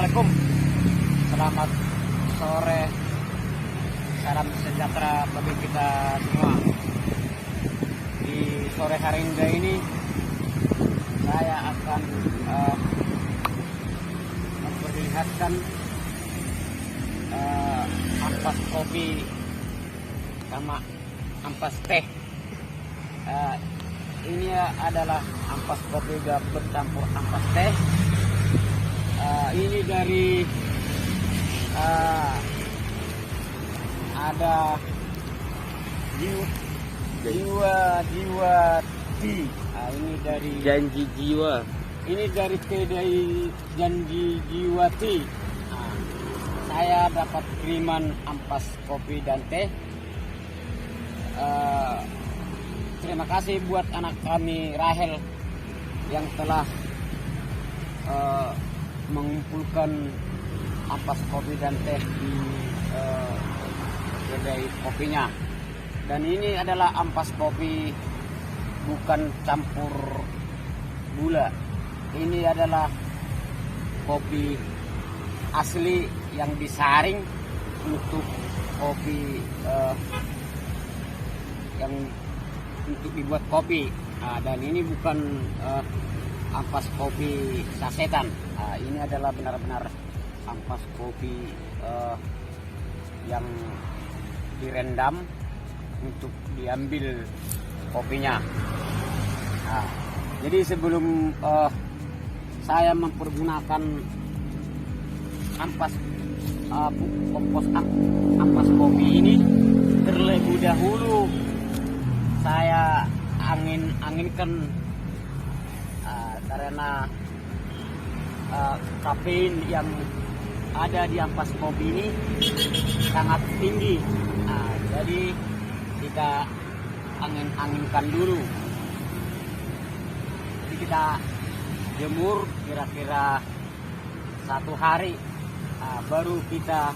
Assalamualaikum, selamat sore, salam sejahtera bagi kita semua. Di sore hari ini saya akan memperlihatkan ampas kopi sama ampas teh. Ini adalah ampas kopi bercampur ampas teh. Ini dari ada jiwa tea. Ini dari Janji Jiwa. Ini dari kedai Janji Jiwa Tea. Saya dapat kiriman ampas kopi dan teh. Terima kasih buat anak kami Rahel yang telah mengumpulkan ampas kopi dan teh di kedai kopinya. Dan ini adalah ampas kopi bukan campur gula. Ini adalah kopi asli yang disaring untuk kopi yang untuk dibuat kopi. Dan ini bukan ampas kopi sasetan. Ini adalah benar-benar ampas kopi yang direndam untuk diambil kopinya. Jadi sebelum saya mempergunakan ampas ampas kopi ini, terlebih dahulu saya anginkan karena kafein yang ada di ampas kopi ini sangat tinggi. Jadi kita anginkan dulu. Jadi kita jemur kira-kira 1 hari, baru kita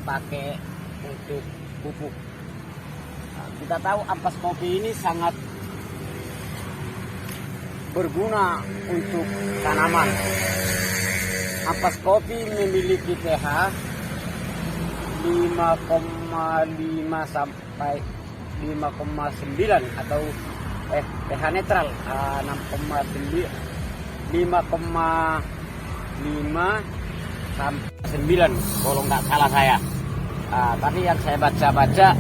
pakai untuk pupuk. Kita tahu ampas kopi ini sangat berguna untuk tanaman. Ampas kopi memiliki pH 5,5 sampai 5,9 atau pH netral 5,5 sampai 9 kalau nggak salah saya. Tapi yang saya baca-baca,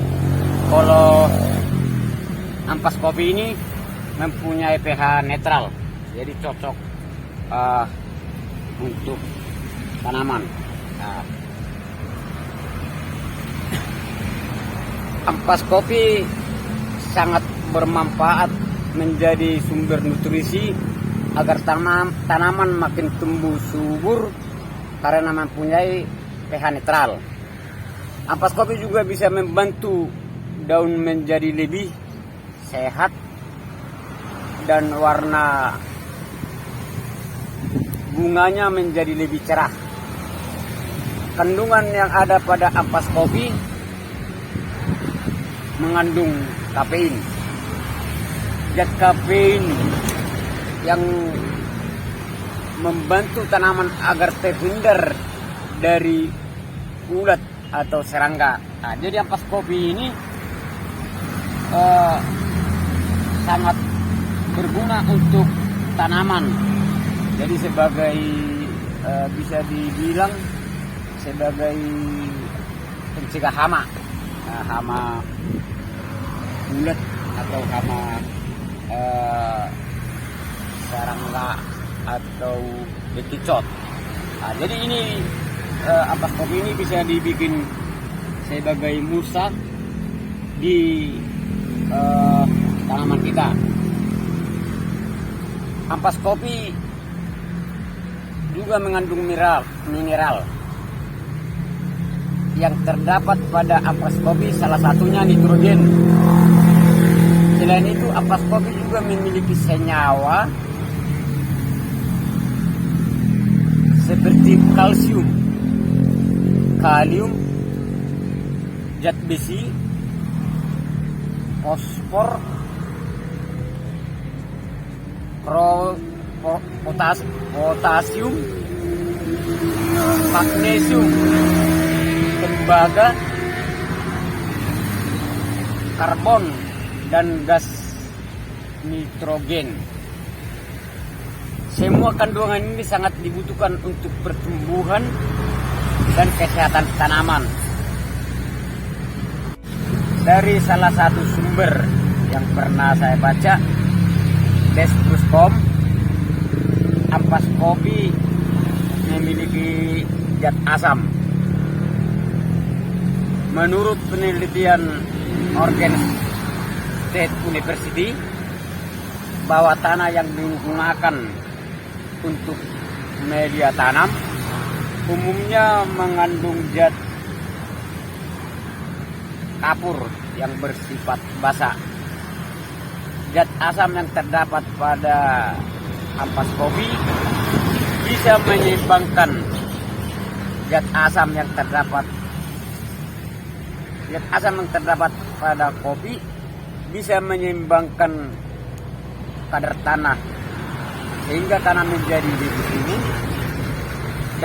kalau ampas kopi ini mempunyai pH netral, jadi cocok untuk tanaman. Ampas kopi sangat bermanfaat menjadi sumber nutrisi agar tanaman makin tumbuh subur karena mempunyai pH netral. Ampas kopi juga bisa membantu daun menjadi lebih sehat dan warna bunganya menjadi lebih cerah. Kandungan yang ada pada ampas kopi mengandung kafein. Zat kafein yang membantu tanaman agar terhindar dari ulat atau serangga. Jadi ampas kopi ini sangat berguna untuk tanaman. Jadi sebagai bisa dibilang sebagai pencegah hama, hama ulat atau hama serangga atau bekicot. Jadi ini ampas kopi ini bisa dibikin sebagai mulsa di tanaman kita. Ampas kopi juga mengandung mineral yang terdapat pada ampas kopi, salah satunya nitrogen. Selain itu, ampas kopi juga memiliki senyawa seperti kalsium, kalium, zat besi, fosfor, potasium, magnesium, tembaga, karbon, dan gas nitrogen. Semua kandungan ini sangat dibutuhkan untuk pertumbuhan dan kesehatan tanaman. Dari salah satu sumber yang pernah saya baca, Deskrus.com, ampas kopi memiliki zat asam. Menurut penelitian Oregon State University, bahwa tanah yang digunakan untuk media tanam umumnya mengandung zat kapur yang bersifat basa. Zat asam yang terdapat pada ampas kopi bisa menyeimbangkan zat asam yang terdapat pada kopi bisa menyeimbangkan kadar tanah sehingga tanah menjadi lebih subur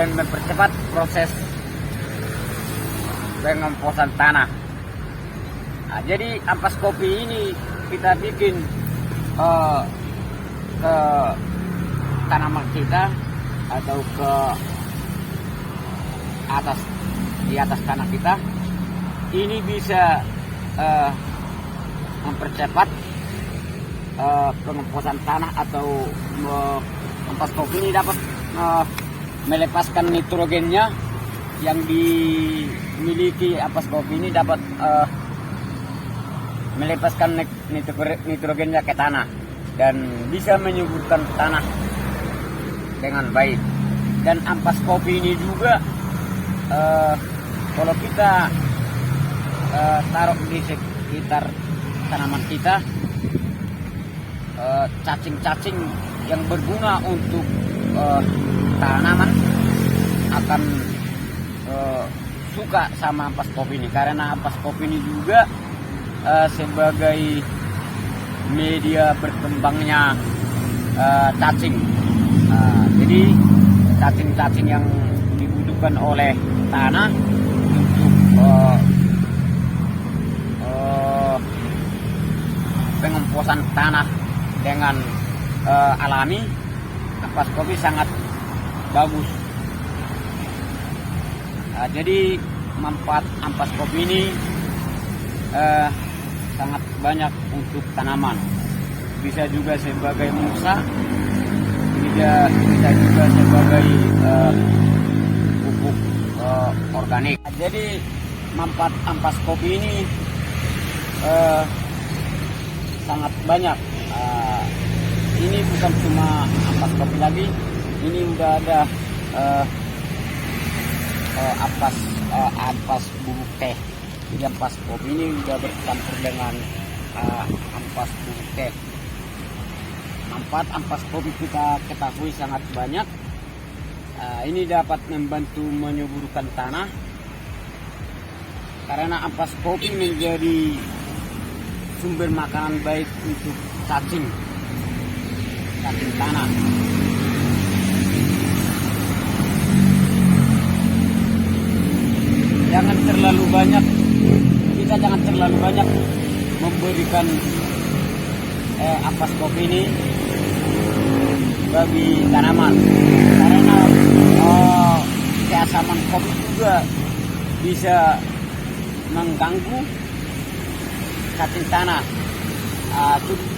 dan mempercepat proses pengemposan tanah. Nah, jadi ampas kopi ini kita bikin ke tanaman kita atau ke di atas tanah kita, ini bisa mempercepat pengemposan tanah, atau ampas kopi ini dapat melepaskan nitrogennya yang dimiliki ampas kopi ini, dapat melepaskan nitrogennya ke tanah dan bisa menyuburkan tanah dengan baik. Dan ampas kopi ini juga kalau kita taruh di sekitar tanaman kita, cacing-cacing yang berguna untuk tanaman akan suka sama ampas kopi ini, karena ampas kopi ini juga sebagai media berkembangnya cacing. Jadi cacing-cacing yang dibutuhkan oleh tanah untuk pengemposan tanah dengan alami, ampas kopi sangat bagus. Jadi manfaat ampas kopi ini sangat banyak untuk tanaman. Bisa juga sebagai mulsa, bisa juga sebagai pupuk organik. Jadi manfaat ampas kopi ini sangat banyak. Ini bukan cuma ampas kopi lagi, ini udah ada ampas bubuk teh. Jadi ampas kopi ini sudah bercampur dengan ampas bubuk teh. Manfaat ampas kopi kita ketahui sangat banyak. Ini dapat membantu menyuburkan tanah, karena ampas kopi menjadi sumber makanan baik untuk cacing tanah. Jangan terlalu banyak memberikan ampas kopi ini bagi tanaman, karena keasaman kopi juga bisa mengganggu cacing tanah.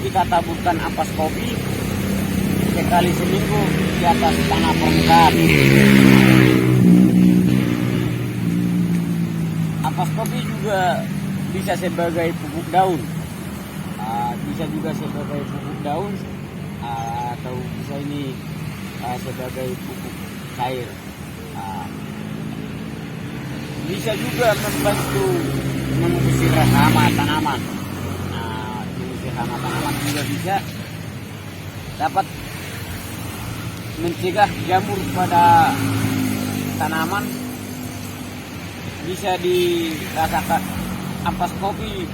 Kita taburkan ampas kopi sekali seminggu di atas tanah permukaan. Ampas kopi juga bisa sebagai pupuk daun, atau bisa ini sebagai pupuk cair. Bisa juga membantu mengusir hama tanaman. Mengusir hama tanaman juga bisa dapat mencegah jamur pada tanaman. Bisa dirasakan, ampas kopi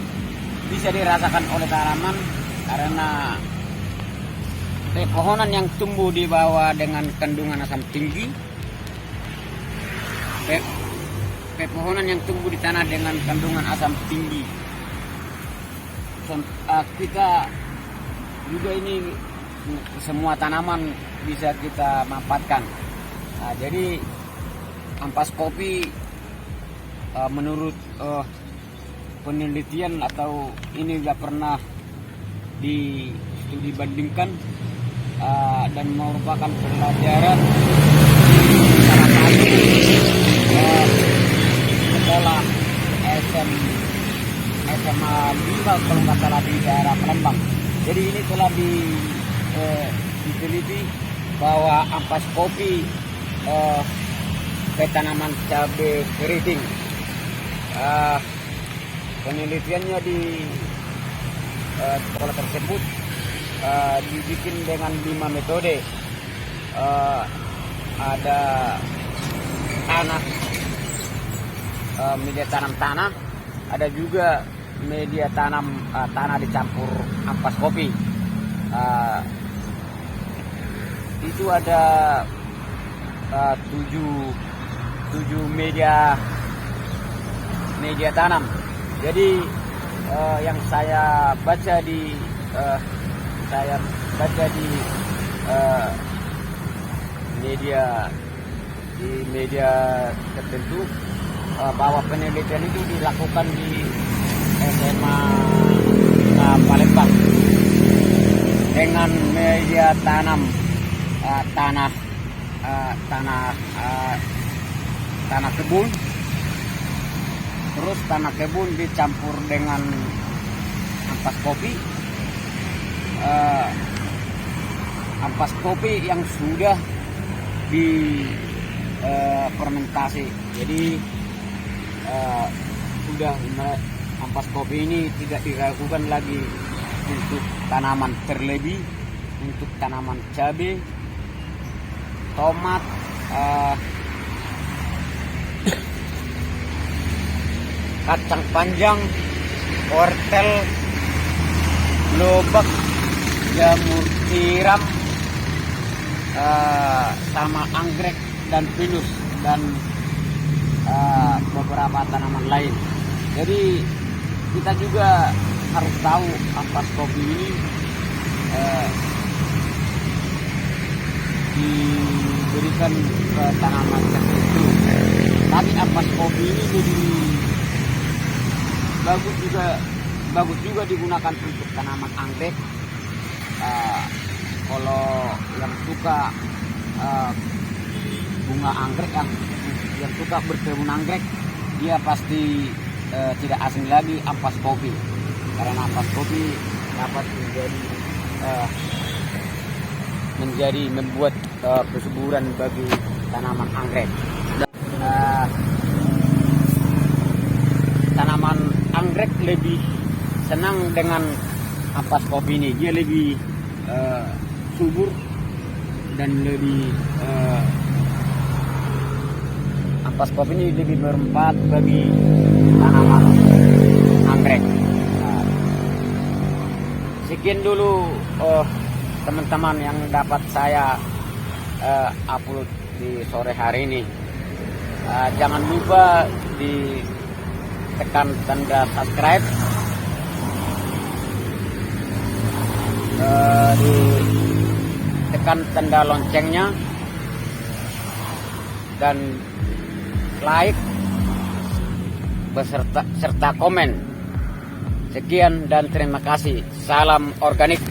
bisa dirasakan oleh tanaman karena pepohonan yang tumbuh di bawah dengan kandungan asam tinggi, pepohonan yang tumbuh di tanah dengan kandungan asam tinggi. Kita juga ini semua tanaman bisa kita manfaatkan. Nah, jadi ampas kopi menurut penelitian atau ini sudah pernah di studi bandingkan dan merupakan pelajaran salah satu sekolah SMA 5 kalau nggak salah di daerah Palembang. Jadi ini telah diteliti bahwa ampas kopi ke tanaman cabai keriting. Penelitiannya di sekolah tersebut dibikin dengan 5 metode. Ada tanah, media tanam tanah, ada juga media tanam tanah dicampur ampas kopi. Itu ada 7 media tanam. Jadi yang saya baca di media tertentu bahwa penelitian itu dilakukan di SMA Palembang dengan media tanam tanah kebun. Terus tanah kebun dicampur dengan ampas kopi. Ampas kopi yang sudah fermentasi. Jadi sudah ampas kopi ini tidak diragukan lagi untuk tanaman terlebih, untuk tanaman cabai, tomat, kacang panjang, wortel, lobak, jamur tiram, sama anggrek dan pinus dan beberapa tanaman lain. Jadi kita juga harus tahu ampas kopi ini diberikan ke tanaman tertentu. Tapi ampas kopi ini jadi bagus juga digunakan untuk tanaman anggrek. Kalau yang suka bunga anggrek, yang suka berkebun anggrek, dia pasti tidak asing lagi ampas kopi, karena ampas kopi dapat membuat kesuburan bagi tanaman anggrek. Tanaman anggrek lebih senang dengan ampas kopi ini. Dia lebih subur dan lebih ampas kopi ini lebih bermanfaat bagi tanaman anggrek. Sekian dulu teman-teman yang dapat saya upload di sore hari ini. Jangan lupa tekan tanda subscribe, tekan tanda loncengnya, dan like serta komen. Sekian dan terima kasih. Salam organik.